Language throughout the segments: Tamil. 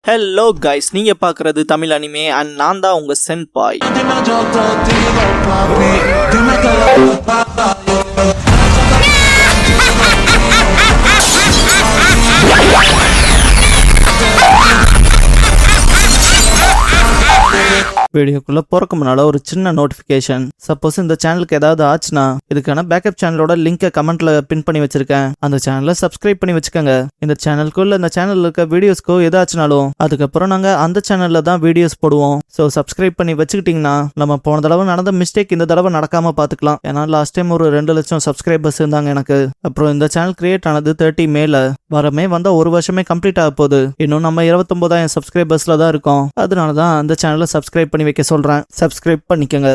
ஹலோ கைஸ், நீங்க பார்க்குறது தமிழ் அனிமே அண்ட் நான் தான் உங்க சென்பாய். வீடியோக்குள்ள போறக்கு முன்னால ஒரு சின்ன நோட்டிபிகேஷன். சப்போஸ் இந்த சேனலுக்கு ஏதாவது ஆச்சுன்னா இதுக்கான பேக்கப் சேனலோட லிங்கை கமெண்ட்ல பின் பண்ணி வச்சிருக்கேன். அந்த சேனலை சப்ஸ்கிரைப் பண்ணி வச்சுக்கோங்க. இந்த சேனலுக்குள்ள இந்த சேனல்ல இருக்க வீடியோஸ்க்கோ ஏதாச்சுனாலும் அதுக்கப்புறம் நாங்க அந்த சேனல்ல தான் வீடியோஸ் போடுவோம். ஸோ சப்ஸ்கிரைப் பண்ணி வச்சுக்கிட்டீங்கன்னா நம்ம போன தடவை நடந்த மிஸ்டேக் இந்த தடவை நடக்காம பாத்துக்கலாம். ஏன்னா லாஸ்ட் டைம் ஒரு 2 லட்சம் சப்ஸ்கிரைபர்ஸ் இருந்தாங்க எனக்கு. அப்புறம் இந்த சேனல் கிரியேட் ஆனது 30 மேல வரமே வந்தா 1 வருஷமே கம்ப்ளீட் ஆக போகுது. இன்னும் நம்ம 29,000 சப்ஸ்கிரைபர்ஸ்ல தான் இருக்கோம். அதனாலதான் அந்த சேனலை சப்ஸ்கிரைப் பண்ணி வைக்க சொல்றேன். சப்ஸ்கிரைப் பண்ணிக்கங்க.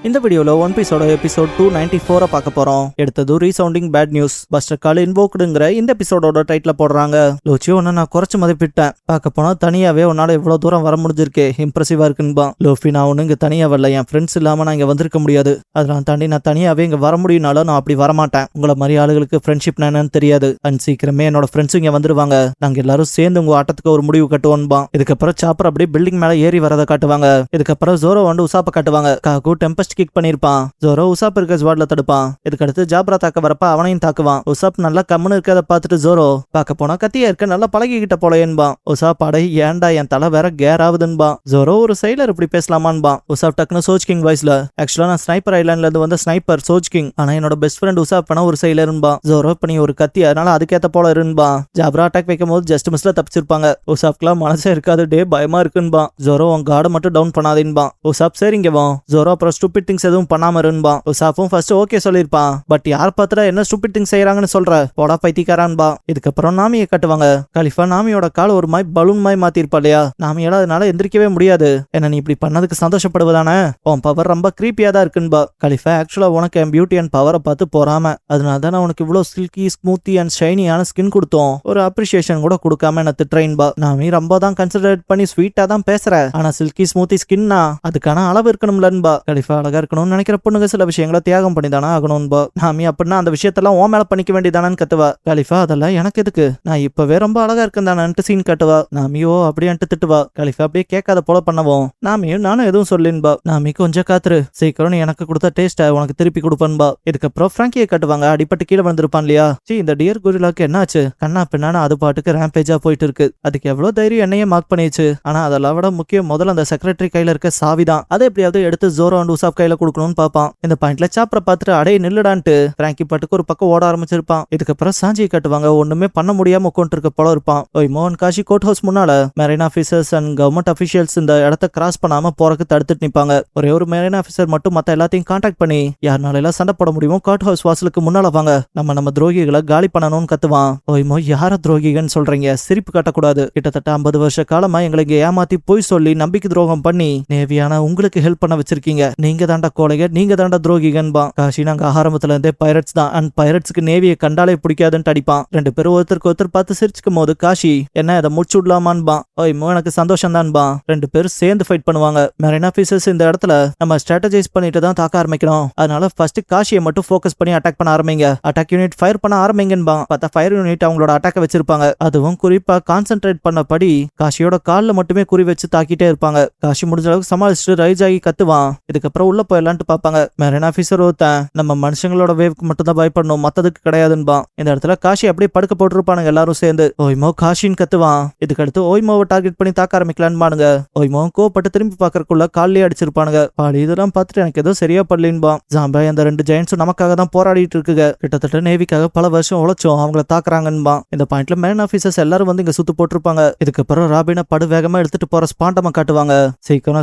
இந்த வீடியோல ஒன் பீஸோட எபிசோட் 294 பார்க்க போறோம். எடுத்தது ரீசவுண்டிங் பேட் நியூஸ். பஸ்டர் கால் இன்வோக்டுங்கிற இந்த எபிசோடோட டைட்டில் போடுறாங்க. லோச்சி ஒன்னு நான் குறைச்சு மதிப்பிட்டேன். பார்க்க போனா தனியாவே உன்னால இவ்வளவு தூரம் வர முடிஞ்சிருக்கே, இம்ப்ரெசிவா இருக்குன்பா. லோஃபி, நான் ஒண்ணு இங்க தனியா வரல, என் ஃப்ரெண்ட்ஸ் இல்லாம நான் இங்க வந்திருக்க முடியாது. அதெல்லாம் தாண்டி நான் தனியாவே இங்க வர முடியும்னாலும் நான் அப்படி வரமாட்டேன். உங்களை மாதிரி ஆளுகளுக்கு ஃப்ரெண்ட்ஷிப் என்னன்னு தெரியாது. அண்ட் சீக்கிரமே என்னோட ஃப்ரெண்ட்ஸ் இங்க வந்துருவாங்க. நாங்க எல்லாரும் சேர்ந்து உங்க ஆட்டத்துக்கு ஒரு முடிவு கட்டுவோன்பா. இதுக்கப்புறம் சாப்பர் அப்படியே பில்டிங் மேல ஏறி வரதை காட்டுவாங்க. இதுக்கப்புறம் ஜோரோ வந்து உசாப்ப காட்டுவாங்க. காகு டெம்பஸ்ட் கிக் பண்ணிருப்பான். ஜோரோ உசாப் இருக்க ஸ்வாட்ல தடுப்பான். இதுக்கடுத்து ஜாப்ரா தாக்க வரப்ப அவனையும் தாக்குவான். உசாப் நல்லா கம்முன்னு இருக்கத பார்த்துட்டு ஜோரோ பார்க்க போனா கத்தியா இருக்க நல்லா பழகிக்கிட்ட போலேன்பா. உசாப் அடை ஏன்டா என் தலை வேற கேர் ஆகுதுன்பா. ஜோரோ ஒரு சைலர் இப்படி பேசலாமான்பா. உசாப் டக்குன்னு சோஜ் கிங் வாய்ஸ்ல, ஆக்சுவலா நான் ஸ்னைப்பர் ஐலாண்ட்ல இருந்து வந்த ஸ்னைப்பர் சோஜ் கிங், ஆனா என்னோட பெஸ்ட் ஃப்ரெண்ட் உசாப் பண்ண ஒரு சைலருன்பா. ஜோரோ இப்ப நீ ஒரு கத்தி, அதனால அதுக்கேத்த போல இருன்பா. ஜாப்ரா அட்டாக் வைக்கும் போது ஜஸ்ட் மிஸ்ல தப்பிச்சிருப்பாங்க. உசாப்க்குலாம் மனசே இருக்காது, டே பயமா இருக்குன்பா. ஜோரோ உன் கார்டு மட்டும் டவுன் பண்ணாதேன்பா. உசாப் சரிங்க வா. ஜோரோ அப்புறம் ஸ்டூபிட் திங்ஸ் எதுவும் பண்ணாம இருன்பா. உசாப்பும் ஃபர்ஸ்ட் ஓகே சொல்லிருப்பான். பட் யார் பார்த்துட்டா என்ன ஸ்டூபிட் திங்ஸ் செய்யறாங்கன்னு சொல்ற, போடா பைத்தியக்காரான்பா. இதுக்கப்புறம் நாமியை கட்டுவாங்க. கலிஃபா நாமியோட கால் ஒரு மாய் பலூன் மாய் மாத்திருப்பா இல்லையா. நாமியால அதனால எந்திரிக்கவே முடியாது. என்ன நீ இப்படி பண்ணதுக்கு சந்தோஷப்படுவதானே, உன் பவர் ரொம்ப கிரீப்பியா தான் இருக்குன்பா. கலிஃபா, ஆக்சுவலா உனக்கு என் பியூட்டி அண்ட் பவரை பார்த்து போறாம, அதனால தான் நான் உனக்கு இவ்வளவு சில்கி ஸ்மூத்தி அண்ட் ஷைனியான ஸ்கின் கொடுத்தோம். ஒரு அப்ரிசியேஷன் கூட கொடுக்காம என்ன திட்றேன்பா. நாமி ரொம்ப தான் கன்சிடரேட் பண்ணி ஸ்வீட்டா தான் பேசுற, ஆனா சில்கி ஸ்மூத்தி ஸ்கின்னா அதுக்கான அளவு இருக்கணும்லன்பா. கலிஃபா அழகா இருக்கணும்னு நினைக்கிற பொண்ணுங்க சில விஷயங்களை தியாகம் பண்ணிதானா ஆகணும்பா. நாமி அப்படின்னா அந்த விஷயத்தெல்லாம் ஓ மேல பண்ணிக்க வேண்டியதானு கத்துவா. கலிஃபா, அதெல்லாம் எனக்கு எதுக்கு, நான் இப்பவே ரொம்ப அழகா இருக்கேன் தானு சீன் கட்டுவா. நாமியோ அப்படின்ட்டு திட்டுவா. கலிஃபா அப்படியே கேட்காத போல பண்ணவும் நாமியும் நானும் எதுவும் சொல்லின்பா. நாமி கொஞ்சம் காத்துரு, சீக்கிரம் நீ எனக்கு கொடுத்த டேஸ்ட உனக்கு திருப்பி கொடுப்பன்பா. இதுக்கப்புறம் பிராங்கியை கட்டுவாங்க. அடிப்பட்டு கீழே வந்திருப்பான் இல்லையா. இந்த டியர் குரிலாக்கு என்னாச்சு, கண்ணா பின்னான அது பாட்டுக்கு ரேம்பேஜா போயிட்டு இருக்கு. அதுக்கு எவ்வளவு தைரியம் என்னையே மார்க் பண்ணிச்சு. ஆனா அதெல்லாம் விட முக்கியம் முதல்ல அந்த செக்ரட்டரி கையில இருக்க சாவிதான். அதை எப்படியாவது எடுத்து ஜோரோ அண்ட் உசாப் கையில கொடுக்கணும்னு பாப்பான். இந்த பாயிண்ட்ல சாப்பரை பார்த்துட்டு அடைய நில்லுடான்ட்டு பிராங்கி பாட்டுக்கு ஒரு பக்கம் ஓட ஆரம்பிச்சிருப்பான். இதுக்கப்புறம் சாஞ்சியை கட்டுவாங்க. ஒண்ணுமே பண்ண முடியாம உட்காந்து இருக்க போல இருப்பான். ஓய் மோகன் காஷி கோர்ட் ஹவுஸ் முன்னால marine officers and government officials இந்த இடத்த கிராஸ் பண்ணாம போறக்கு தடுத்துட்டு நிப்பாங்க. ஒரே ஒரு மெரைன் ஆபீசர் மட்டும் மத்த எல்லாத்தையும் கான்டாக்ட் பண்ணி யாருனால எல்லாம் சண்டை போட முடியுமோ கோர்ட் ஹவுஸ் வாசலுக்கு முன்னால வாங்க, நம்ம துரோகிகளை காலி பண்ணணும்னு கத்துவான். ஓய்மோ, யார துரோகிகன்னு சொல்றீங்க, சிரிப்பு கட்டக்கூடாது. கிட்டத்தட்ட 50 வருஷ காலமா எங்களை இங்க ஏமாத்தி போய் சொல்லி நம்பிக்கை துரோகம் பண்ணி நேவியான உங்களுக்கு ஹெல்ப் பண்ண வச்சிருக்கீங்க. நீங்க தாண்டா கோழைக, நீங்க தாண்டா துரோகிகன்பா. காஷி, நாங்க ஆரம்பத்துல இருந்தே பைரட்ஸ் தான், அண்ட் பைரட்ஸ்க்கு நேவியை கண்டாலே பிடிக்காதுன்னு அடிப்பான். 2 பேரும் ஒருத்தருக்கு ஒருத்தர் பார்த்து சிரிச்சுக்கும் போது காஷி, என்ன இதை முடிச்சு விடலாமான்பா. ஓய்மோ, எனக்கு சந்தோஷம் தான்பா. 2 பேரும் சேர்ந்து ஃபைட் பண்ணுவாங்க. மெரைன் ஆபீசர்ஸ் இந்த இடத்துல நம்ம ஸ்ட்ராட்டஜைஸ் பண்ணிட்டு தான் தாக்க ஆரம்பிக்கணும். அதனால ஃபர்ஸ்ட் காஷியை மட்டும் ஃபோக்கஸ் பண்ணி அட்டாக் பண்ண ஆரம்பிங்க. அட்டாக் யூனிட் ஃபயர் பண்ண ஆரம்பிங்கன்பா. பார்த்தா ஃபயர் யூனிட் அவங்களோட அட்டாக்க வச்சிருப்பாங்க. அதுவும் குறிப்பா கான்சென்ட்ரேட் பண்ணபடி காஷியோட கால்ல மட்டுமே குறி வச்சு தாக்கிட்டே இருப்பாங்க. காஷி முடிஞ்ச அளவுக்கு சமாளிச்சுட்டு ரைஸ் ஆகி கத்துவான். இதுக்கப்புறம் உள்ள போயிடலான்ட்டு பாப்பாங்க. மெரைன் ஆபீசர் ஒருத்தன் நம்ம மனுஷங்களோட வேவுக்கு மட்டும் தான் பயப்படணும், மத்ததுக்கு கிடையாதுன்பா. இந்த இடத்துல காஷி அப்படியே படுக்க போட்டுருப்பானுங்க எல்லாரும் சேர்ந்து. ஓய்மோ காஷின்னு கத்துவான். இதுக்கடுத்து ஓய்மோவை டார்கெட் பண்ணி தாக்க ஆரம்பிக்கலான்பானுங்க. ஓய்மோ கோவப்பட்டு திரும்பி பாக்கறதுக்குள்ள காலிலே அடிச்சிருப்பானுங்க. பாடி இதெல்லாம் பார்த்துட்டு எனக்கு ஏதோ சரியா படலின்பா. ஜாம்பா, அந்த 2 ஜெயன்ஸும் நமக்காக தான் போராடிட்டு இருக்குங்க. கிட்டத்தட்ட நேவிக்காக பல வருஷம் உழைச்சோம், அவங்கள தாக்குறாங்கன்பா. இந்த பாயிண்ட்ல மெரைன் ஆபீசர்ஸ் எல்லாரும் வந்து இங்க சுத்து போட்டிருப்பாங்க. இதுக்கப்புறம் ராபினை படு வேகமா எடுத்துட்டு போற ஸ்பாண்டமா காட்டுவாங்க.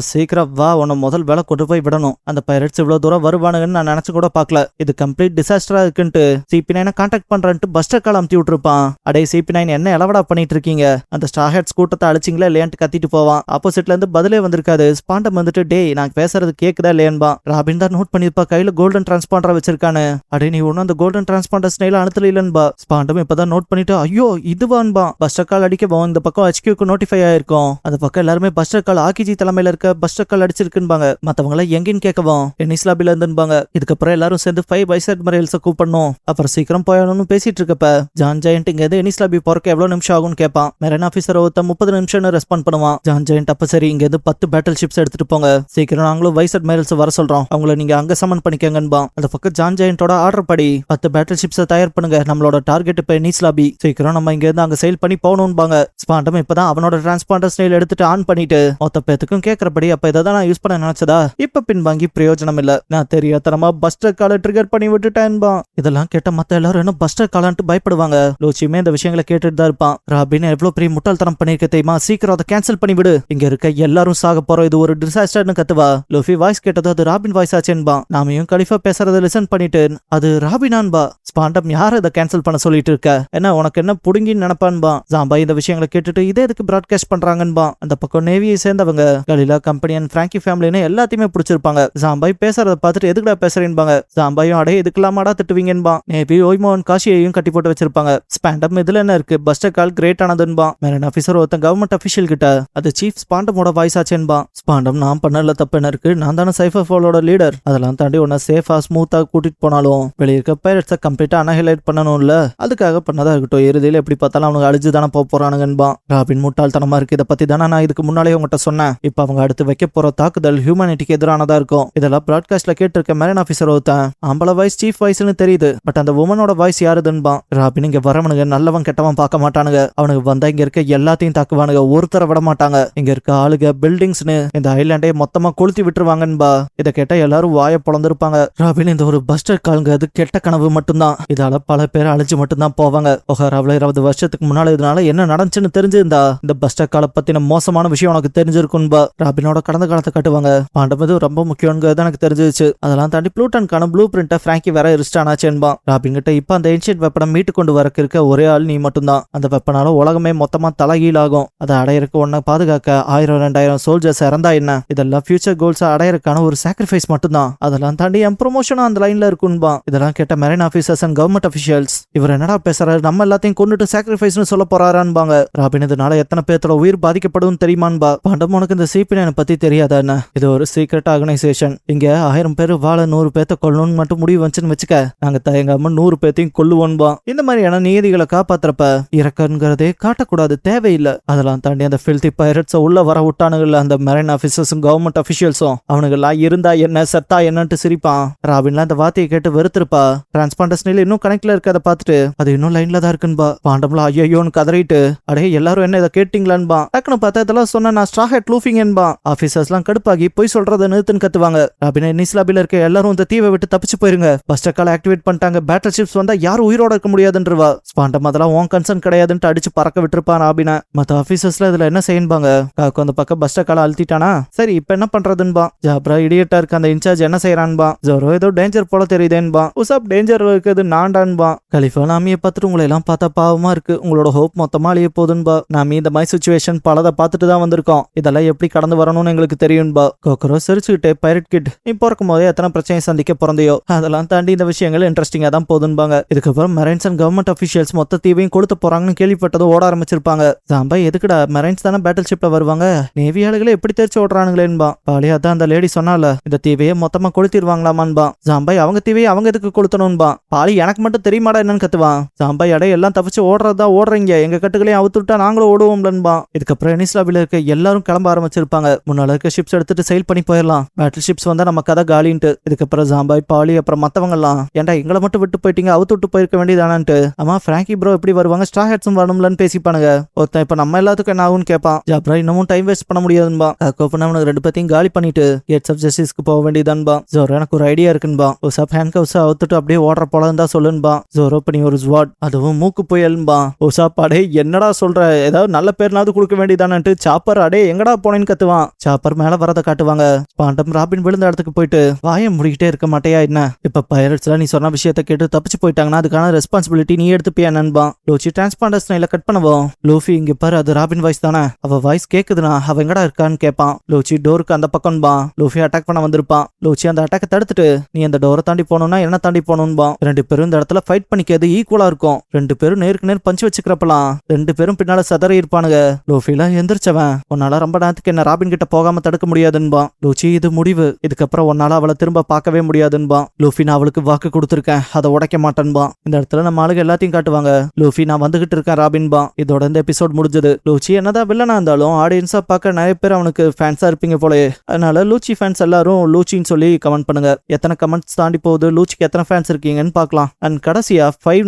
சீக்கிரம் வா, உன்னை முதல் வேலை கொண்டு போய் விடணும். அந்த பைரட்ஸ் இவ்வளவு தூரம் வருவானுங்கன்னு நான் நினைச்சு கூட பாக்கல. இது கம்ப்ளீட் டிசாஸ்டரா இருக்குன்ட்டு CP9 கான்டாக்ட் பண்றேன்ட்டு பஸ்டர் கால் அமுத்தி விட்டுருப்பான். அடே CP9, என்ன எலவடா பண்ணிட்டு இருக்கீங்க, அந்த ஸ்டார் ஹெட்ஸ் கூட்டத்தை அழிச்சிங்களா இல்லையான்ட்டு கத்திட்டு போவான். ஆப்போசிட்ல இருந்து பதிலே வந்திருக்காது. ஸ்பாண்டம் வந்துட்டு, டே நான் பேசுறது கேக்குதா இல்லையான்பா. ராபின் தான் நோட் பண்ணிருப்பா கையில கோல்டன் டிரான்ஸ்பாண்டர் வச்சிருக்கானு. அடே நீ ஒன்னும் அந்த கோல்டன் டிரான்ஸ்பாண்டர் ஸ்னைல அனுத்துல இல்லன்பா. ஸ்பாண்டம் இப்பதான் நோட் பண்ணிட்டு, ஐயோ இதுவான்பா. பஸ்டர் கால் அடிக்கவும் இந்த பக்கம் HQக்கு நோட்டிஃபை ஆயிருக்கும். அந்த பக்கம் எல்லாருமே பஸ்டர் கால் ஆக்கிஜி தலைமையில இருக்க பஸ்டர் கால் அடிச்சிருக்குன்பாங்க. மத்தவங்கள எங்கின் அப்படின்னு கேட்கவும் டென்னிஸ் லாபில இருந்துபாங்க. இதுக்கப்புறம் எல்லாரும் சேர்ந்து 5 வைஸ் அட்மிரல்ஸ் கூப்பிடணும், அப்புறம் சீக்கிரம் போயணும்னு பேசிட்டு இருக்கப்ப ஜான் ஜெயண்ட் இங்க டென்னிஸ் லாபி போறக்கு எவ்வளவு நிமிஷம் ஆகும்னு கேட்பான். மெரைன் ஆபீசர் ஒருத்த 30 நிமிஷம்னு ரெஸ்பாண்ட் பண்ணுவான். ஜான் ஜெயண்ட் அப்ப சரி இங்க 10 பேட்டில் ஷிப்ஸ் எடுத்துட்டு போங்க, சீக்கிரம் நாங்களும் வைஸ் அட்மிரல்ஸ் வர சொல்றோம், அவங்கள நீங்க அங்க சமன் பண்ணிக்கங்கன்பா. அந்த பக்கம் ஜான் ஜெயண்டோட ஆர்டர் படி 10 பேட்டில் ஷிப்ஸை தயார் பண்ணுங்க, நம்மளோட டார்கெட் இப்ப டென்னிஸ் லாபி, சீக்கிரம் நம்ம இங்க இருந்து அங்க செயல் பண்ணி போகணும்பாங்க. ஸ்பாண்டம் இப்பதான் அவனோட டிரான்ஸ்பாண்டர் ஸ்டைல் எடுத்துட்டு ஆன் பண்ணிட்டு மொத்த பேத்துக்கும் கேட்கறபடி அப்ப இதை நான் யூஸ் பண்ண நினைச்சதா, இப்ப பின்வாங்கி பிரயோஜனம் இல்ல, நான் தெரியாதனமா பஸ்டர் காலை ட்ரிகர் பண்ணி விட்டுட்டேன்பா. இதெல்லாம் கேட்ட மத்த எல்லாரும் என்ன பஸ்டர் காலான்ட்டு பயப்படுவாங்க. லூச்சியுமே இந்த விஷயங்களை கேட்டுட்டு தான் இருப்பான். ராபின் எவ்வளவு பெரிய முட்டாள்தனம் பண்ணிருக்க தெரியுமா, சீக்கிரம் அதை கேன்சல் பண்ணி விடு, இங்க இருக்க எல்லாரும் சாக போறோம், இது ஒரு டிசாஸ்டர்னு கத்துவா. லூஃபி வாய்ஸ் கேட்டது அது ராபின் வாய்ஸ் ஆச்சேன்பா. நாமையும் கலிஃபா பேசுறத லிசன் பண்ணிட்டு அது ராபினான்பா. ஸ்பாண்டம் யார இதை கேன்சல் பண்ண சொல்லிட்டு இருக்க, என்ன உனக்கு என்ன புடுங்கின்னு நினைப்பான்பா. ஜாம்பாய் இந்த விஷயங்களை கேட்டுட்டு இதே எதுக்கு பிராட்காஸ்ட் பண்றாங்கன்பா. அந்த பக்கம் நேவியை சேர்ந்தவங்க கலிலா கம்பெனி அண்ட் பிராங்கி ஃபேமிலின்னு எல்லாத்தையுமே பிடிச்சிருப்பாங்க. ஜாம்பாய் பேசுறத பார்த்துட்டு எதுக்குடா பேசுறேன்பாங்க. ஜாம்பாயும் அடைய எதுக்கலாமாடா திட்டுவீங்கன்பா. நேவி ஓய்மோன் காஷியையும் கட்டி போட்டு வச்சிருப்பாங்க. ஸ்பாண்டம் இதுல என்ன இருக்கு, பஸ்டர் கால் கிரேட் ஆனதுன்பா. மெரைன் ஆபீசர் ஒருத்தன் கவர்மெண்ட் அபிஷியல் கிட்ட அது சீஃப் ஸ்பாண்டமோட வாய்ஸ் ஆச்சேன்பா. ஸ்பாண்டம் நான் பண்ணல தப்பு என்ன இருக்கு, நான் தானே சைஃபர் ஃபோலோட லீடர், அதெல்லாம் தாண்டி உன்னை சேஃபா ஸ்மூத்தா கூட்டிட்டு போனாலும் வெளியே இருக்க பைரட்ஸை கம்ப்ளீட்டா அனஹைலைட் பண்ணணும்ல, அதுக்காக பண்ணதா இருக்கட்டும், இறுதியில எப்படி பார்த்தாலும் அவனுக்கு அழிஞ்சு தானே போறானுங்கன்பா. ராபின் முட்டாள்தனமா இருக்கு, இதை பத்தி தானே நான் இதுக்கு முன்னாலே உங்ககிட்ட சொன்னேன், இப்ப அவங்க அடுத்து வைக்க போற தாக்குதல் ஹியூமனிட்டிக்கு எதிரானதா இருக்கும், இதெல்லாம் பிராட்காஸ்ட்ல கேட்டிருக்க மெரைன் ஆபீசர் ஒருத்தன் ஆம்பளை வாய்ஸ் சீஃப் வாய்ஸ்னு தெரியுது, பட் அந்த உமனோட வாய்ஸ் யாருதுன்பா. ராபின் இங்க வரவனுங்க நல்லவன் கெட்டவன் பார்க்க மாட்டானுங்க, அவனுக்கு வந்தா இங்க இருக்க எல்லாத்தையும் தாக்குவானுங்க, ஒருத்தரை விட மாட்டாங்க, இங்க இருக்க ஆளுக பில்டிங்ஸ்னு இந்த ஐலாண்டே மொத்தமா கொளுத்தி விட்டுருவாங்கன்பா. இதை கேட்டா எல்லாரும் வாய பொழந்திருப்பாங்க. ராபின் இந்த ஒரு பஸ்டர் கால்ங்க அது கெட்ட கனவு மட்டும்தான், இதால பல பேர் அழிஞ்சு மட்டும்தான் போவாங்க. ஒஹராவில் 20 வருஷத்துக்கு முன்னால இதனால என்ன நடந்துச்சுன்னு தெரிஞ்சிருந்தா இந்த பஸ்டர் காலை பத்தின மோசமான விஷயம் உனக்கு தெரிஞ்சிருக்கும்பா. ராபினோட கடந்த காலத்தை காட்டுவாங்க. பாண்டம் இது ரொம்ப முக்கியம்ங்கிறது எனக்கு தெரிஞ்சிருச்சு, அதெல்லாம் தாண்டி ப்ளூட்டனுக்கான ப்ளூ பிரிண்ட்டை பிராங்கி வேற இருஸ்டானாச்சேன்பா. ராபின் கிட்ட இப்ப அந்த ஏன்ஷியன்ட் வெப்பனை மீட்டு கொண்டு வரக்கு இருக்க ஒரே ஆள் நீ மட்டும்தான், அந்த வெப்பனால உலகமே மொத்தமா தலைகீழாகும், அதை அடையறக்கு உன்னை பாதுகாக்க 1000-2000 சோல்ஜர்ஸ் இறந்தா என்ன, இதெல்லாம் ஃபியூச்சர் கோல்ஸ் அடையறக்கான ஒரு சாக்ரிஃபைஸ் மட்டும்தான், அதெல்லாம் தாண்டி என் ப்ரொமோஷனும் அந்த லைன்ல இருக்குன்பா. இதெல்லாம் கேட்ட marine officers and government officials இவர் என்னடா பேசுறாரு, நம்ம எல்லாத்தையும் கொண்டுட்டு சாக்ரிஃபைஸ்னு சொல்ல போறாரான்பாங்க. ராபின் இதனால எத்தனை பேர்த்தோட உயிர் பாதிக்கப்படும் தெரியுமான்பா. பாண்டம் உனக்கு இந்த சிபிஎன் பத்தி தெரியாதா என்ன, இது ஒரு சீக்ரெட் ஆர்கனைசேஷன், இங்க 1000 பேர் வாழ 100 பேர்த்த கொல்லணும்னு மட்டும் முடிவு வந்துச்சுன்னு வச்சுக்க, நாங்க தயங்காம 100 பேர்த்தையும் கொல்லுவோன்பா. இந்த மாதிரியான நீதிகளை காப்பாத்துறப்ப இறக்கங்கிறதே காட்டக்கூடாது, தேவையில்லை, அதெல்லாம் தாண்டி அந்த ஃபில்தி பைரட்ஸ் உள்ள வர விட்டானுங்கல்ல அந்த மெரைன் ஆபீசர்ஸும் கவர்மெண்ட் அபிஷியல்ஸும், அவனுங்கெல்லாம் இருந்தா என்ன செத்தா என்னன்ட்டு சிரிப்பான். ராபின்லாம் அந்த வார்த்தையை கேட்டு வெறுத்திருப்பா. டிரான்ஸ்பாண்டர்ஸ்னில இன்னும் கனெக்ட்ல இருக்கதை பார்த்துட்டு அது இன்னும் லைன்ல தான் இருக்குன்பா. பாண்டம்ல ஐயோன்னு கதறிட்டு அடே எல்லாரும் என்ன இதை கேட்டீங்களான்பா. டக்குன்னு பார்த்தா இதெல்லாம் சொன்ன நான் ஸ்ட்ரா ஹேட் லூஃபிங்கன்பா. ஆபீசர்ஸ்லாம் கடுப்பாகி போய் சொல்றதை நிறுத்துன்னு கத்துவாங்க. ராபின் டென்னிஸ் லாபில இருக்க எல்லாரும் இந்த தீவை விட்டு தப்பிச்சு போயிருங்க, பஸ்டர் கால் ஆக்டிவேட் பண்ணிட்டாங்க, பேட்டில் ஷிப்ஸ் வந்தா யாரும் உயிரோட இருக்க முடியாதுன்றவா. ஸ்பாண்டம் அதெல்லாம் உன் கன்சர்ன் கிடையாதுன்னு அடிச்சு பறக்க விட்டுருப்பான் ராபின. மத்த ஆபீசர்ஸ்ல இதுல என்ன செய்யணும்பாங்க, காக்கு அந்த பக்கம் பஸ்டர் காலை அழுத்திட்டானா, சரி இப்ப என்ன பண்றதுன்பா. ஜாப்ரா இடியட்டா இருக்க அந்த இன்சார்ஜ் என்ன செய்யறான்பா. ஜோரோ ஏதோ டேஞ்சர் போல தெரியுதேன்பா. உசாப் டேஞ்சர் இருக்குது நான்டான்பா. கலிஃபா நாமியை பார்த்துட்டு உங்களை எல்லாம் பார்த்தா பாவமா இருக்கு, உங்களோட ஹோப் மொத்தமா அழிய போதுன்பா. நாம இந்த மாதிரி சுச்சுவேஷன் பலதை பார்த்துட்டு தான் வந்திருக்கோம், இதெல்லாம் எப்படி கடந்து வரணும்னு எங்களுக்கு தெரியும்பா. கோக்கரோ சிரிச்சுக்கிட்டே பைரட் கிட் நீ பிறக்கும் போதே எத்தனை பிரச்சனையை சந்திக்க பிறந்தையோ, அதெல்லாம் தாண்டி இந்த விஷயங்கள் இன்ட்ரெஸ்டிங்கா தான் போதுன்பாங்க. இதுக்கப்புறம் மெரைன்ஸ் அண்ட் கவர்மெண்ட் அபிஷியல்ஸ் மொத்த தீவையும் கொடுத்து போறாங்கன்னு கேள்விப்பட்டது ஓட ஆரம்பிச்சிருப்பாங்க. ஜாம்பாய் எதுக்குடா மெரைன்ஸ் தானே பேட்டில் ஷிப்ல வருவாங்க, நேவி ஆளுகளே எப்படி தெரிச்சு ஓடுறானுங்களேன்பா. பாலியா தான் அந்த லேடி சொன்னால இந்த தீவையை மொத்தமா கொளுத்திடுவாங்களாமான்பா. ஜாம்பாய் அவங்க தீவையை அவங்க எதுக்கு கொளுத்தணும்பா. பாலி எனக்கு மட்டும் தெரியுமாடா என்னன்னு கத்துவான். ஜாம்பாய் அடைய எல்லாம் தப்பிச்சு ஓடுறதா ஓடுறீங்க, எங்க கட்டுகளையும் அவுத்து விட்டா நாங்களும் ஓடுவோம்லன்பா. இதுக்கப்புறம் எனிஸ்லாபில இருக்க எல்லாரும் கிளம்ப ஆரம்பிச்சிருப்பாங்க. முன்னால இருக்க ஷிப்ஸ் எடுத்துட்டு செயல் பண்ணி போயிடலாம், பேட்டில் ஷிப்ஸ் வந்தா நம்ம கதை காலின்ட்டு. இதுக்கப்புறம் ஜாம்பாய் பாலி அப்புறம் மத்தவங்க எல்லாம் ஏன்டா எங்களை மட்டும் விட்டு போயிட்டீங்க, அவுத்து விட்டு போயிருக்க வேண்டியதானான்ட்டு. ஆமா பிராங்கி ப்ரோ எப்படி வருவாங்க, ஸ்ட்ரா ஹேட்ஸும் வரணும்லன்னு பேசிப்பானுங்க. ஒருத்தன் இப்ப நம்ம எல்லாத்துக்கும் என்ன ஆகும்னு கேட்பான். ஜாப்ரா இன்னமும் டைம் வேஸ்ட் பண்ண முடியாதுன்பா. கோப்பன் அவனுக்கு 2 பேத்தையும் காலி பண்ணிட்டு கேட்ஸ் ஆஃப் ஜஸ்டிஸ்க்கு போக வேண்டியதான்பா. ஜோரோ எனக்கு ஒரு ஐடியா இருக்குன்பா, உசாப் ஹேண்ட் கவுஸ் அவுத்துட்டு அப்படியே ஓடுற போல இருந்தா சொல்லுன்பா. ஜோரோ பண்ணி ஒரு ஸ்வாட் அதுவும் மூக்கு புயல்பா. உசாப் அடே என்னடா சொல்ற, ஏதாவது நல்ல பேர்னாவது கொடுக்க வேண்டியதானு சாப்பர் அடே எங்கடா போனேன்னு கத்துவான். சாப்பர் மேல வரத காட்டுவாங்க. ஸ்பாண்டம் ராபின் விழுந்த இடத்துக்கு போயிட்டு வாயை முடிக்கிட்டே இருக்க மாட்டேயா என்ன, இப்ப பைரட்ஸ்ல நீ சொன்ன விஷயத்த கேட்டு தப்பிச்சு போயிட்டாங்கன்னா அதுக்கான ரெஸ்பான்சிபிலிட்டி நீ எடுத்துப்பியா நண்பா. லூச்சி டிரான்ஸ்பாண்டர்ஸ் கட் பண்ணுவோம். லூஃபி இங்க பாரு அது ராபின் வாய்ஸ் தானே, அவ வாய்ஸ் கேக்குதுனா அவ எங்கடா இருக்கான்னு கேட்பான். லூச்சி டோருக்கு அந்த பக்கம் பா. லூஃபி அட்டாக் பண்ண வந்திருப்பான். லூச்சி அந்த அட்டாக்கை தடுத்துட்டு நீ அந்த டோரை தாண்டி போகணும்னா என்ன தாண்டி போகணும்பா. 2 பேரும் இந்த இடத்துல ஃபைட் பண்ணிக்கிறது ஈக்குவலா இருக்கும். 2 பேரும் நேருக்கு நேர் பஞ்சு வச்சுக்கிறப்பலாம் 2 பேரும் பின்னால சதறி இருப்பானுங்க. லூஃபில எந்திரிச்சவன் உன்னால ரொம்ப நேரத்துக்கு என்ன ராபின் கிட்ட போகாம தடுக்க முடியாதுன்பா. லூச்சி இது முடியும் முடிவு. இதுக்கப்புறம் உன்னால அவளை திரும்ப பார்க்கவே முடியாதுன்பான். லூஃபி நான் அவளுக்கு வாக்கு கொடுத்துருக்கேன், அதை உடைக்க மாட்டேன்பான். இந்த இடத்துல நம்ம ஆளுங்க எல்லாத்தையும் காட்டுவாங்க. லூஃபி நான் வந்துகிட்டு இருக்கேன் ராபின்பான். இதோட இந்த எபிசோட் முடிஞ்சது. லூச்சி என்னதான் வில்லனா இருந்தாலும் ஆடியன்ஸா பார்க்க நிறைய பேர் அவனுக்கு ஃபேன்ஸா இருப்பீங்க போலயே. அதனால லூச்சி ஃபேன்ஸ் எல்லாரும் லூச்சின்னு சொல்லி கமெண்ட் பண்ணுங்க. எத்தனை கமெண்ட்ஸ் தாண்டி போகுது, லூச்சிக்கு எத்தனை ஃபேன்ஸ் இருக்கீங்கன்னு பார்க்கலாம். அண்ட் கடைசியா 5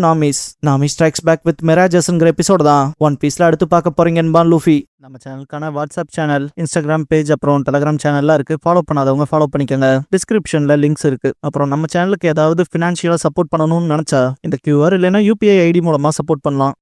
நாமி ஸ்ட்ரைக்ஸ் பேக் வித் மிராஜஸ்ங்கிற எபிசோட் தான் ஒன் பீஸ்ல அடுத்து பார்க்க போறீங்கன்னு லூஃபி. நம்ம சேனலுக்கான வாட்ஸ்அப் சேனல், இன்ஸ்டாகிராம் பேஜ், அப்புறம் டெலிகிராம் சேனல்லாம் இருக்கு. ஃபாலோ பண்ணாதவங்க ஃபாலோ பண்ணிக்கோங்க. டிஸ்கிரிப்ஷன்ல லிங்க்ஸ் இருக்கு. அப்புறம் நம்ம சேனலுக்கு ஏதாவது ஃபினான்ஷியலா சப்போர்ட் பண்ணணும்னு நினைச்சா இந்த QR இல்லைன்னா UPI ID மூலமா சப்போர்ட் பண்ணலாம்.